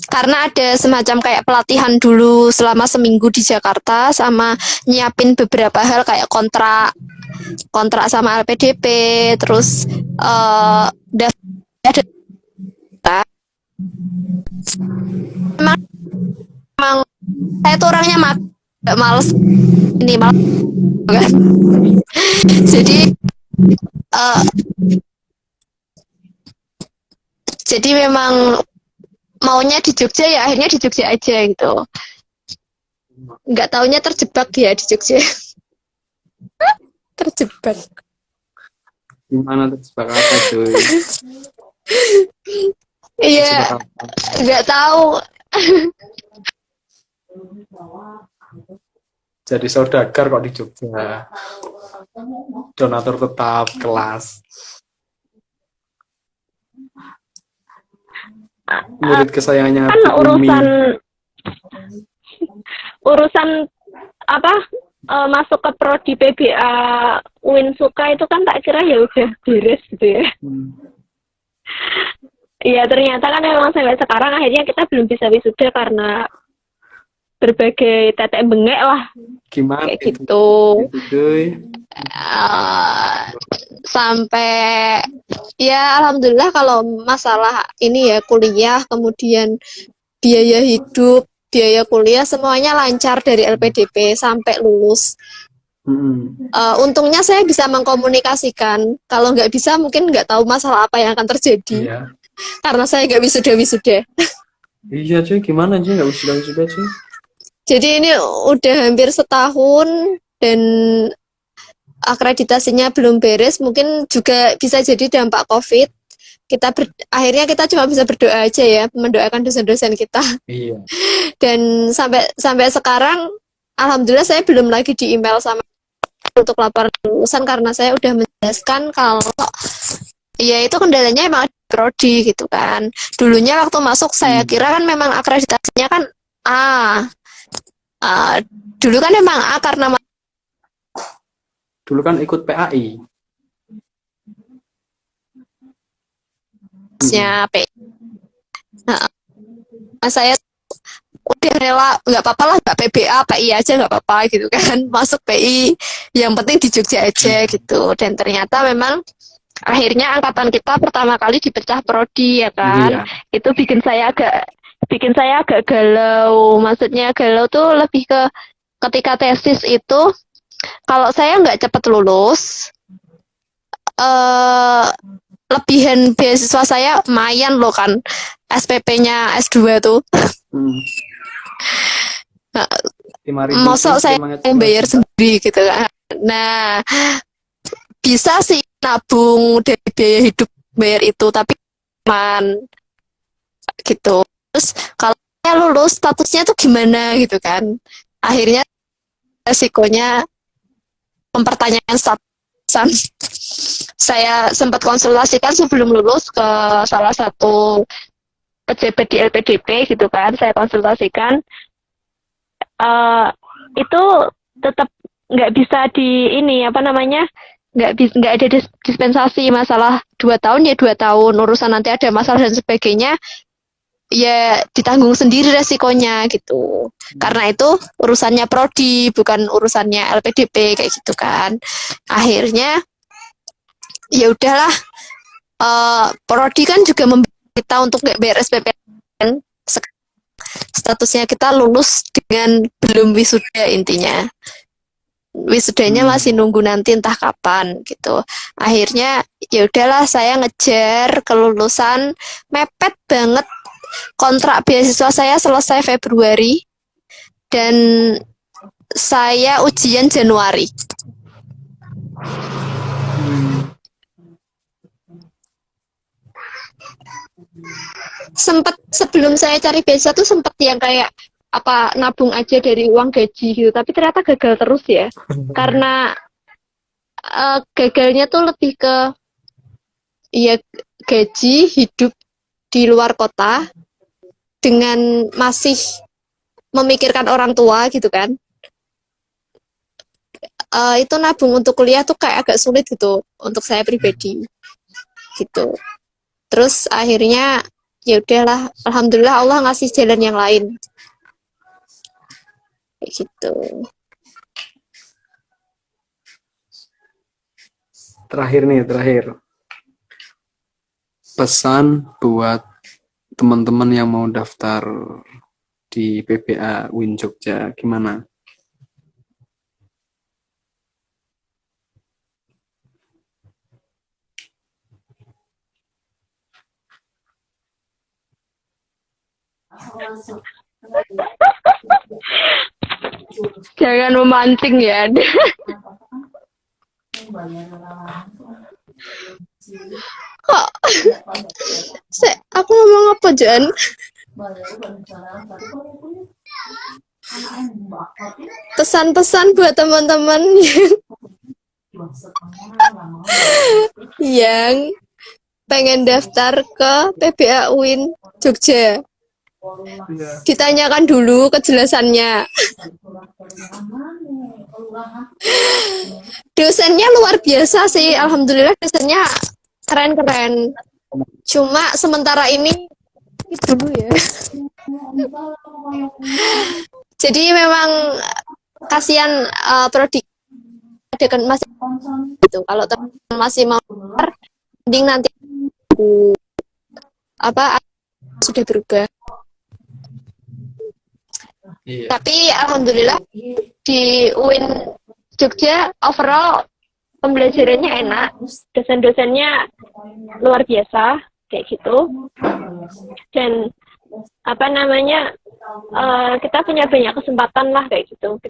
Karena ada semacam kayak pelatihan dulu selama seminggu di Jakarta sama nyiapin beberapa hal kayak kontrak kontrak sama LPDP, terus daftar. Memang saya tuh orangnya gak males ini malas kan. jadi uh, jadi memang maunya di Jogja, ya akhirnya di Jogja aja gitu. Nggak taunya terjebak ya di Jogja. Terjebak. Gimana terjebak apa cuy? Iya, nggak tahu. Jadi saudagar kok di Jogja. Donatur tetap kelas. Murid kesayangannya kan Umi. urusan apa masuk ke prodi PBA Winsuka itu kan tak kira ya udah beres gitu ya. Iya ternyata kan memang sampai sekarang akhirnya kita belum bisa wisuda karena berbagai tetek bengek lah. Gimana kayak gitu. Sampai ya alhamdulillah kalau masalah ini ya kuliah, kemudian biaya hidup, biaya kuliah semuanya lancar dari LPDP sampai lulus. Untungnya saya bisa mengkomunikasikan. Kalau nggak bisa mungkin nggak tahu masalah apa yang akan terjadi. Iya. Karena saya nggak wisuda. Iya cuy, gimana cuy nggak wisuda cuy? Jadi ini udah hampir setahun dan akreditasinya belum beres. Mungkin juga bisa jadi dampak COVID. Akhirnya kita cuma bisa berdoa aja ya, mendoakan dosen-dosen kita. Iya. Dan sampai sekarang alhamdulillah saya belum lagi di email sama untuk laporan lulusan karena saya udah menjelaskan kalau ya itu kendalanya emang prodi gitu kan. Dulunya waktu masuk saya kira kan memang akreditasinya kan A. Dulu kan memang A karena dulu kan ikut PAI. P. Nah, saya udah rela nggak apa-apa lah, nggak PBA PI aja nggak apa-apa gitu kan, masuk PI yang penting di Jogja aja gitu. Dan ternyata memang akhirnya angkatan kita pertama kali dipecah prodi ya kan. Itu bikin saya agak galau. Maksudnya galau tuh lebih ke ketika tesis itu kalau saya nggak cepat lulus, lebihan beasiswa saya lumayan loh kan, SPP-nya S2 tuh. Masa saya yang bayar sendiri gitu kan. Nah, bisa sih nabung dari biaya hidup bayar itu, tapi aman gitu. Terus kalau saya lulus statusnya tuh gimana gitu kan. Akhirnya resikonya mempertanyakan status. Saya sempat konsultasikan sebelum lulus ke salah satu pejabat di LPDP gitu kan, saya konsultasikan itu tetap nggak bisa di ini apa namanya, nggak ada dispensasi. Masalah 2 tahun ya 2 tahun, urusan nanti ada masalah dan sebagainya ya ditanggung sendiri resikonya gitu. Karena itu urusannya prodi bukan urusannya LPDP kayak gitu kan. Akhirnya ya udahlah, prodi kan juga kita untuk nggak bayar SPP kan. Statusnya kita lulus dengan belum wisuda, intinya wisudanya masih nunggu nanti entah kapan gitu. Akhirnya ya udahlah saya ngejar kelulusan, mepet banget. Kontrak beasiswa saya selesai Februari dan saya ujian Januari. Sempet sebelum saya cari beasiswa tuh sempet yang kayak apa nabung aja dari uang gaji gitu, tapi ternyata gagal terus ya. Karena gagalnya tuh lebih ke ya gaji hidup di luar kota dengan masih memikirkan orang tua gitu kan. Itu nabung untuk kuliah tuh kayak agak sulit gitu untuk saya pribadi gitu. Terus akhirnya ya udahlah, alhamdulillah Allah ngasih jalan yang lain kayak gitu. Terakhir. Pesan buat teman-teman yang mau daftar di PBA UIN Jogja, gimana? Jangan memancing ya. Kok aku ngomong apa, Jan? Pesan-pesan buat teman-teman yang pengen daftar ke PBA UIN Jogja. Ditanyakan dulu kejelasannya. Dosennya luar biasa sih, alhamdulillah dosennya keren-keren. Cuma sementara ini dulu ya. Jadi memang kasihan prodi kan masih itu. Kalau teman masih mau mending nanti apa sudah berubah. Iya. Tapi alhamdulillah di UIN Jogja overall pembelajarannya enak, dosen-dosennya luar biasa kayak gitu. Dan apa namanya kita punya banyak kesempatan lah kayak gitu.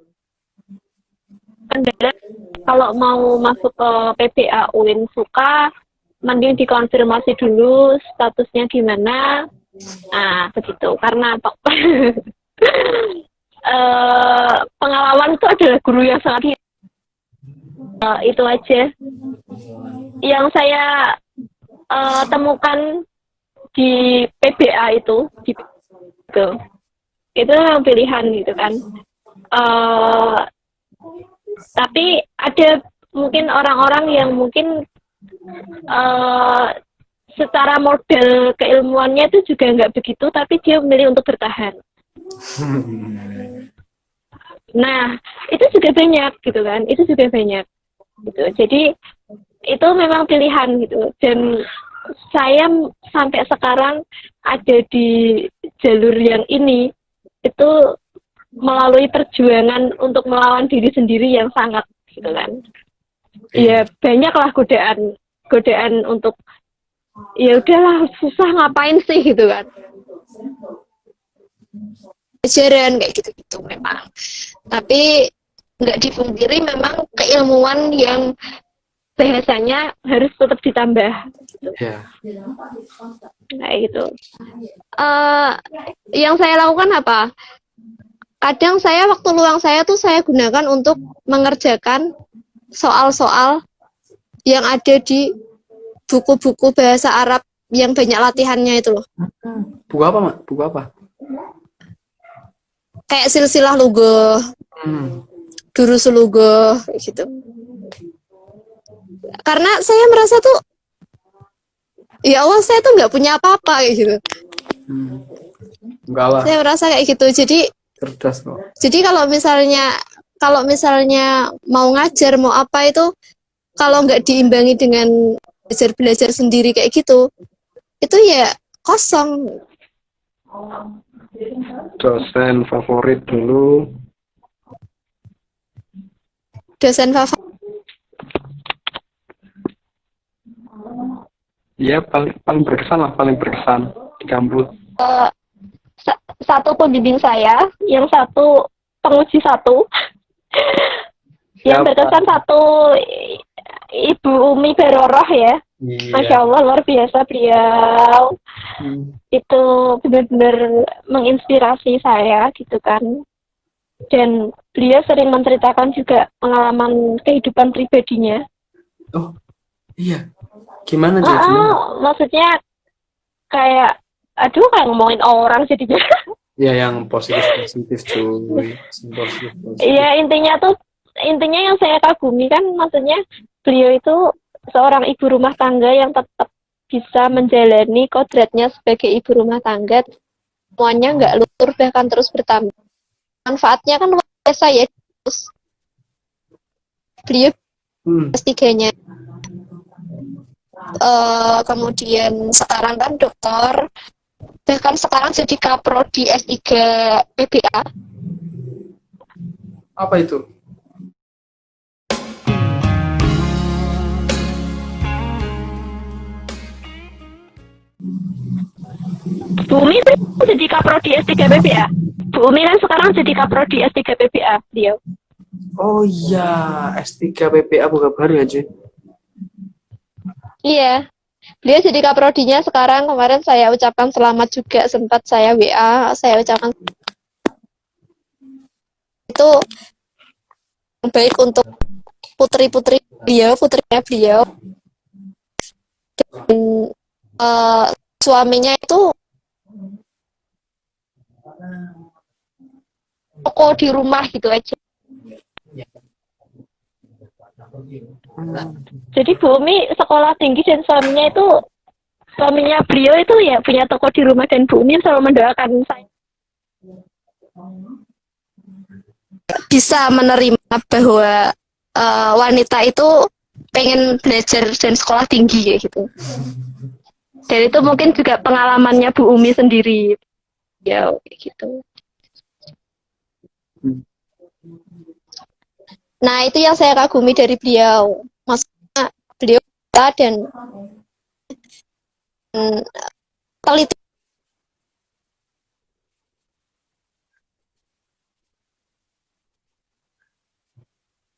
Kalau mau masuk ke PBA UIN Suka, mending dikonfirmasi dulu statusnya gimana. Nah, begitu. Karena pengalaman itu adalah guru yang sangat itu aja yang saya temukan di PBA itu memang pilihan gitu kan. Tapi ada mungkin orang-orang yang mungkin secara model keilmuannya itu juga nggak begitu, tapi dia memilih untuk bertahan. Nah, itu juga banyak gitu kan, itu juga banyak gitu. Jadi itu memang pilihan gitu. Dan saya sampai sekarang ada di jalur yang ini itu melalui perjuangan untuk melawan diri sendiri yang sangat gitu kan. Ya banyaklah godaan untuk ya udahlah susah ngapain sih gitu kan. Pelajaran kayak gitu-gitu memang. Tapi nggak dipungkiri memang keilmuan yang bahasanya harus tetap ditambah. Gitu. Yeah. Kayak gitu. Yang saya lakukan apa? Kadang saya waktu luang saya tuh saya gunakan untuk mengerjakan soal-soal yang ada di buku-buku bahasa Arab yang banyak latihannya itu loh. Buku apa, Mak? Buku apa? Kayak silsilah lugo, durusul lugo, gitu. Karena saya merasa tuh, ya Allah saya tuh nggak punya apa-apa kayak gitu. Enggak lah. Saya merasa kayak gitu. Jadi cerdas kok. Jadi kalau misalnya mau ngajar mau apa itu, kalau nggak diimbangi dengan belajar sendiri kayak gitu, itu ya kosong. Dosen favorit dulu. Dosen favorit. Iya, paling berkesan lah, paling berkesan di kampus. Satu pembimbing saya, yang satu penguji satu, yang berkesan satu Ibu Umi Beroroh ya. Iya. Masya Allah luar biasa beliau. Itu benar-benar menginspirasi saya gitu kan. Dan beliau sering menceritakan juga pengalaman kehidupan pribadinya. Oh iya, gimana jadi? Maksudnya kayak aduh kayak ngomongin orang jadi ya yang positif cuy. Positif. Iya intinya yang saya kagumi kan maksudnya beliau itu seorang ibu rumah tangga yang tetap bisa menjalani kodratnya sebagai ibu rumah tangga, semuanya nggak luntur bahkan terus bertambah. Manfaatnya kan luar biasa ya. Terus beliau S3-nya, kemudian sekarang kan dokter, bahkan sekarang jadi kaprodi S3 PBA. Apa itu? Bu Umi kan jadi kaprodi S3 PBA. Bu Umi kan sekarang jadi kaprodi S3 PBA beliau. Oh iya, S3 PPA buka baru ya, Jun. Iya, beliau jadi kaprodinya sekarang. Kemarin saya ucapkan selamat juga, sempat saya WA, saya ucapkan itu yang baik untuk putri-putri beliau, putrinya beliau. Dan suaminya itu toko di rumah gitu aja. Jadi Bu Umi sekolah tinggi dan suaminya beliau itu ya punya toko di rumah, dan Bu Umi selalu mendoakan saya. Bisa menerima bahwa wanita itu pengen belajar dan sekolah tinggi kayak gitu. Dan itu mungkin juga pengalamannya Bu Umi sendiri. Ya, kayak gitu. Nah, itu yang saya kagumi dari beliau. Maksudnya beliau bisa dan teliti.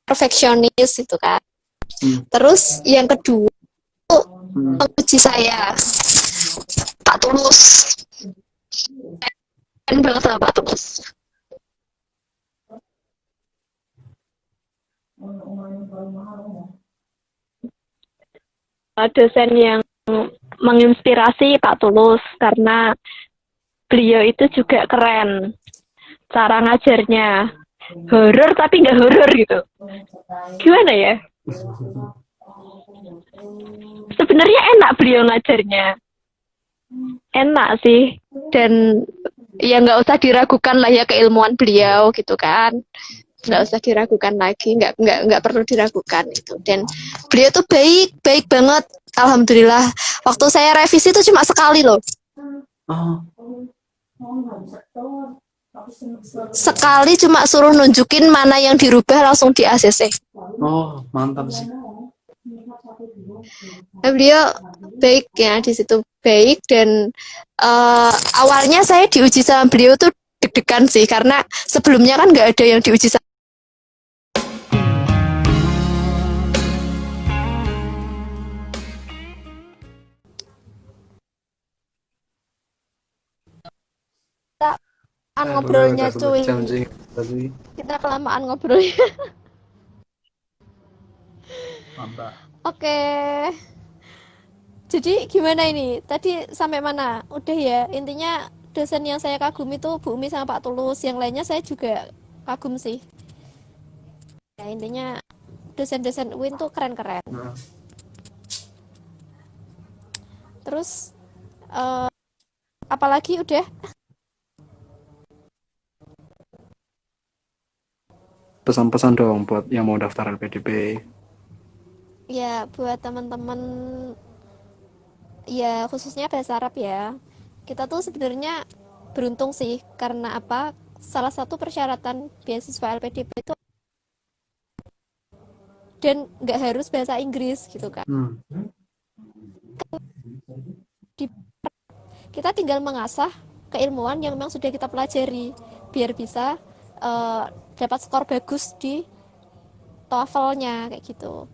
Perfeksionis itu kan. Terus yang kedua menguji saya, Pak Tulus. Keren banget sama Pak Tulus. Dosen yang menginspirasi Pak Tulus karena beliau itu juga keren cara ngajarnya, horor tapi nggak horor gitu. Gimana ya? Sebenarnya enak beliau ngajarnya, enak sih, dan ya nggak usah diragukan lah ya keilmuan beliau gitu kan, nggak usah diragukan lagi, nggak perlu diragukan itu. Dan beliau tuh baik banget, alhamdulillah. Waktu saya revisi itu cuma sekali loh. Sekali cuma suruh nunjukin mana yang dirubah langsung di ACC. Oh, mantap sih. Nah, beliau baik ya di situ, baik. Dan awalnya saya diuji sama beliau tuh deg-degan sih, karena sebelumnya kan nggak ada yang diuji sama. Kita ngobrolnya cuy. Kita kelamaan ngobrolnya. Mantap. Oke. Jadi gimana ini? Tadi sampai mana? Udah ya, intinya dosen yang saya kagumi itu Bu Umi sama Pak Tulus. Yang lainnya saya juga kagum sih. Ya, intinya dosen-dosen UIN tuh keren-keren. Terus apalagi udah? Pesan-pesan dong buat yang mau daftar LPDP. Ya, buat teman-teman, ya khususnya bahasa Arab ya. Kita tuh sebenarnya beruntung sih, karena apa? Salah satu persyaratan beasiswa LPDP itu dan nggak harus bahasa Inggris gitu kan. Kita tinggal mengasah keilmuan yang memang sudah kita pelajari biar bisa dapat skor bagus di TOEFL-nya kayak gitu.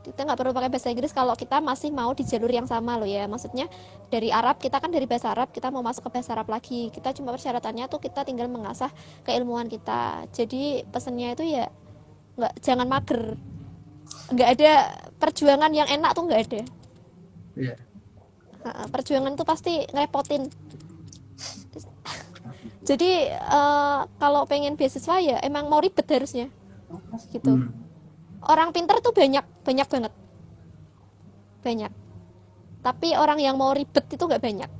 Kita nggak perlu pakai bahasa Inggris kalau kita masih mau di jalur yang sama loh ya. Maksudnya dari Arab, kita kan dari bahasa Arab, kita mau masuk ke bahasa Arab lagi. Kita cuma persyaratannya tuh kita tinggal mengasah keilmuan kita. Jadi pesannya itu ya jangan mager. Nggak ada perjuangan yang enak tuh, nggak ada. Iya. Perjuangan tuh pasti ngerepotin. Jadi kalau pengen beasiswa ya emang mau ribet harusnya gitu. Orang pintar tuh banyak banget, banyak. Tapi orang yang mau ribet itu nggak banyak.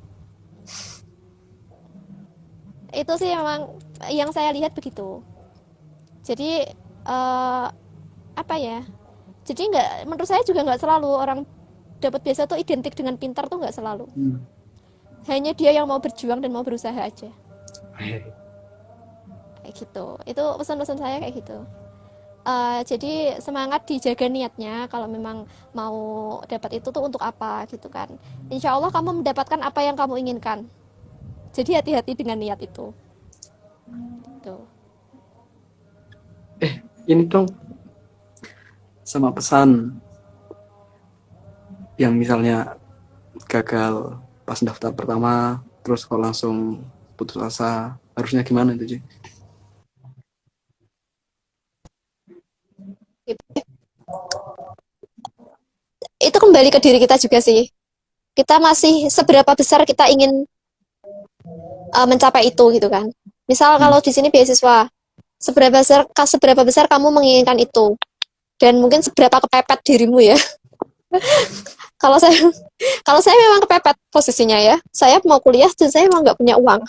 Itu sih memang yang saya lihat begitu. Jadi apa ya? Jadi nggak, menurut saya juga nggak selalu orang dapat beasiswa tuh identik dengan pintar tuh nggak selalu. Hanya dia yang mau berjuang dan mau berusaha aja. Kayak gitu. Itu pesan-pesan saya kayak gitu. Jadi semangat, dijaga niatnya. Kalau memang mau dapat itu tuh untuk apa gitu kan. Insya Allah kamu mendapatkan apa yang kamu inginkan. Jadi hati-hati dengan niat itu. Gitu. Ini dong sama pesan yang misalnya gagal pas daftar pertama, terus kok langsung putus asa, harusnya gimana itu, Ci? Itu kembali ke diri kita juga sih. Kita masih seberapa besar kita ingin mencapai itu gitu kan. Misal kalau di sini beasiswa, seberapa besar kamu menginginkan itu, dan mungkin seberapa kepepet dirimu ya. Kalau saya kalau saya memang kepepet posisinya ya. Saya mau kuliah dan saya memang nggak punya uang.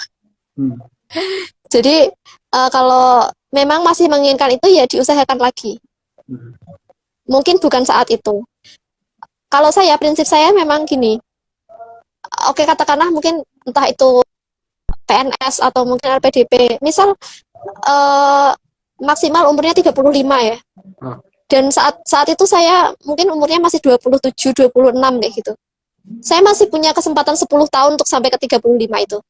Jadi kalau memang masih menginginkan itu ya diusahakan lagi. Mungkin bukan saat itu. Kalau saya, prinsip saya memang gini. Oke, katakanlah mungkin entah itu PNS atau mungkin LPDP. Misal maksimal umurnya 35 ya. Dan saat itu saya mungkin umurnya masih 27, 26 kayak gitu. Saya masih punya kesempatan 10 tahun untuk sampai ke 35 itu.